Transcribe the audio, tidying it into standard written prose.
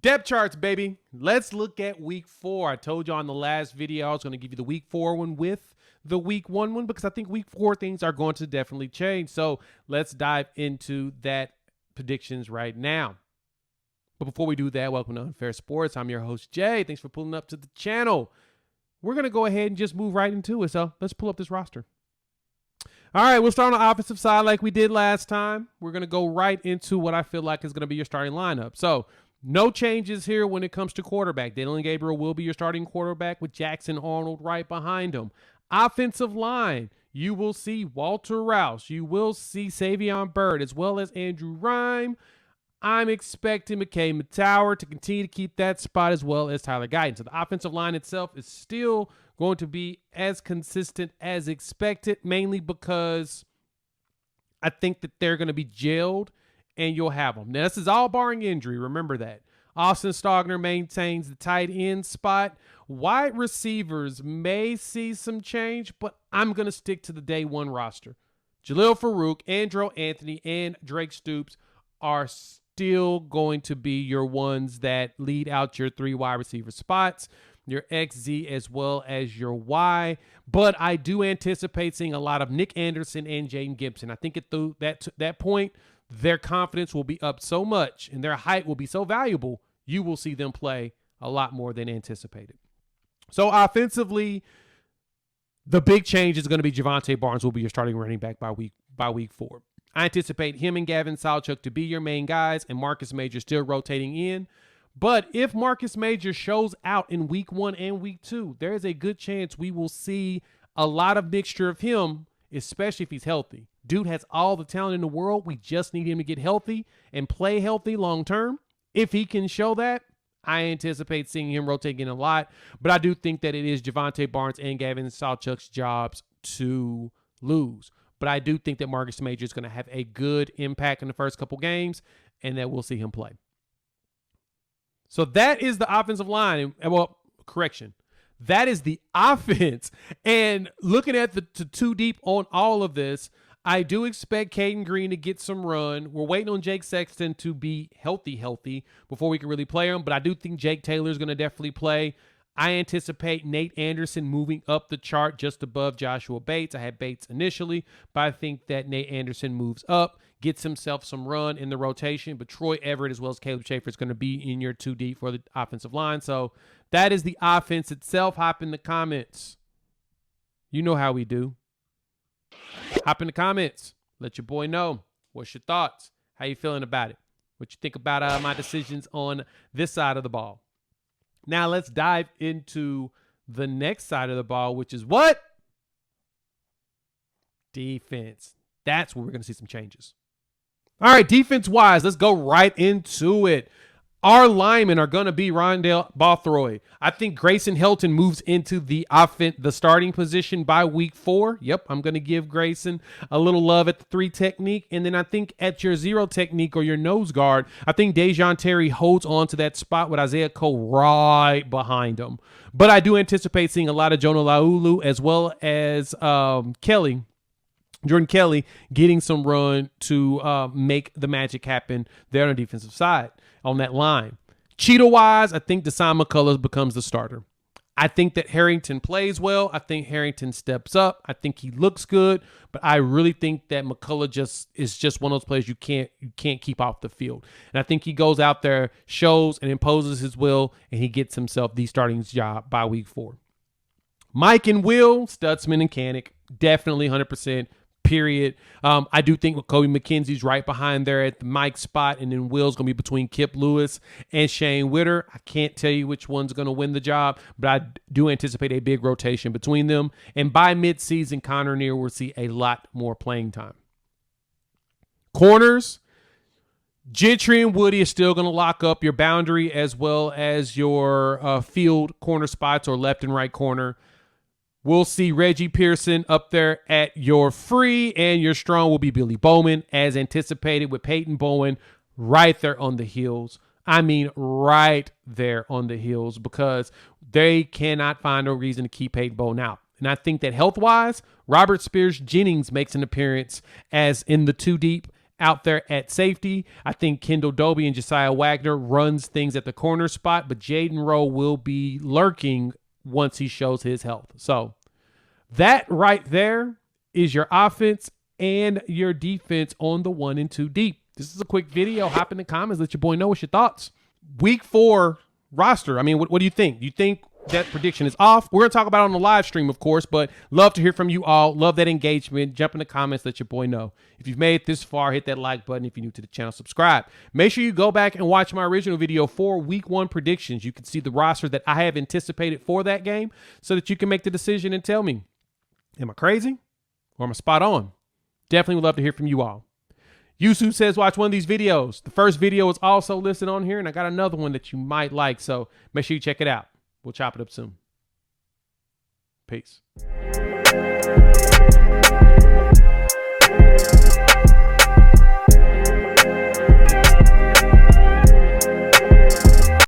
Depth charts, baby. Let's look at week 4. I told you on the last video I was going to give you the week 4 one with the week 1 one because I think week 4 things are going to definitely change. So let's dive into that predictions right now. But before we do that, welcome to Unfair Sports. I'm your host, Jay. Thanks for pulling up to the channel. We're going to go ahead and just move right into it. So let's pull up this roster. All right, we'll start on the offensive side like we did last time. We're going to go right into what I feel like is going to be your starting lineup. So no changes here when it comes to quarterback. Dillon Gabriel will be your starting quarterback with Jackson Arnold right behind him. Offensive line, you will see Walter Rouse. You will see Savion Byrd as well as Andrew Rhyme. I'm expecting McKay Mettauer to continue to keep that spot as well as Tyler Guyton. So the offensive line itself is still going to be as consistent as expected, mainly because I think that they're going to be jailed and you'll have them. Now, this is all barring injury. Remember that. Austin Stogner maintains the tight end spot. Wide receivers may see some change, but I'm going to stick to the day one roster. Jalil Farouk, Andrew Anthony, and Drake Stoops are still going to be your ones that lead out your 3 wide receiver spots, your XZ as well as your Y. But I do anticipate seeing a lot of Nick Anderson and Jaden Gibson. I think at that point, their confidence will be up so much and their height will be so valuable, you will see them play a lot more than anticipated. So offensively, the big change is going to be Javante Barnes will be your starting running back by week 4. I anticipate him and Gavin Sawchuk to be your main guys and Marcus Major still rotating in. But if Marcus Major shows out in week 1 and week 2, there is a good chance we will see a lot of mixture of him, especially if he's healthy. Dude has all the talent in the world. We just need him to get healthy and play healthy long term. If he can show that, I anticipate seeing him rotating in a lot. But I do think that it is Javante Barnes and Gavin Sawchuk's jobs to lose. But I do think that Marcus Major is going to have a good impact in the first couple games and that we'll see him play. So that is the offensive line. Well, correction. That is the offense. And looking at the too deep on all of this, I do expect Caden Green to get some run. We're waiting on Jake Sexton to be healthy before we can really play him. But I do think Jake Taylor is going to definitely play. I anticipate Nate Anderson moving up the chart just above Joshua Bates. I had Bates initially, but I think that Nate Anderson moves up, gets himself some run in the rotation. But Troy Everett as well as Caleb Schaefer is going to be in your 2D for the offensive line. So that is the offense itself. Hop in the comments. You know how we do. Hop in the comments. Let your boy know. What's your thoughts? How you feeling about it? What you think about my decisions on this side of the ball? Now let's dive into the next side of the ball, which is what? Defense. That's where we're going to see some changes. All right, defense-wise, let's go right into it. Our linemen are going to be Rondell Bothroyd. I think Grayson Helton moves into the starting position by week 4. Yep, I'm going to give Grayson a little love at the 3 technique. And then I think at your 0 technique or your nose guard, I think Dejon Terry holds on to that spot with Isaiah Cole right behind him. But I do anticipate seeing a lot of Jonah Laulu as well as Jordan Kelly getting some run to make the magic happen there on the defensive side on that line. Cheetah-wise, I think Deshaun McCullough becomes the starter. I think that Harrington plays well. I think Harrington steps up. I think he looks good, but I really think that McCullough is just one of those players you can't keep off the field. And I think he goes out there, shows and imposes his will, and he gets himself the starting job by week 4. Mike and Will, Stutzman and Kanik, definitely 100%. Period. I do think Kobe McKenzie's right behind there at the Mike spot, and then Will's going to be between Kip Lewis and Shane Witter. I can't tell you which one's going to win the job, but I do anticipate a big rotation between them. And by midseason, Connor Neer will see a lot more playing time. Corners, Gentry and Woody is still going to lock up your boundary as well as your field corner spots or left and right corner. We'll see Reggie Pearson up there at your free, and your strong will be Billy Bowman, as anticipated, with Peyton Bowen right there on the heels. I mean, right there on the heels, because they cannot find a reason to keep Peyton Bowen out. And I think that health-wise, Robert Spears Jennings makes an appearance as in the 2 deep out there at safety. I think Kendall Doby and Josiah Wagner runs things at the corner spot, but Jaden Rowe will be lurking once he shows his health. So that right there is your offense and your defense on the 1 and 2 deep. This is a quick video. Hop in the comments. Let your boy know what's your thoughts. Week 4 roster. I mean, what do you think? Do you think that prediction is off? We're going to talk about it on the live stream, of course, but love to hear from you all. Love that engagement. Jump in the comments. Let your boy know. If you've made it this far, hit that like button. If you're new to the channel, subscribe. Make sure you go back and watch my original video for week 1 predictions. You can see the roster that I have anticipated for that game so that you can make the decision and tell me, am I crazy or am I spot on? Definitely would love to hear from you all. Yusuf says watch one of these videos. The first video is also listed on here, and I got another one that you might like, so make sure you check it out. We'll chop it up soon. Peace.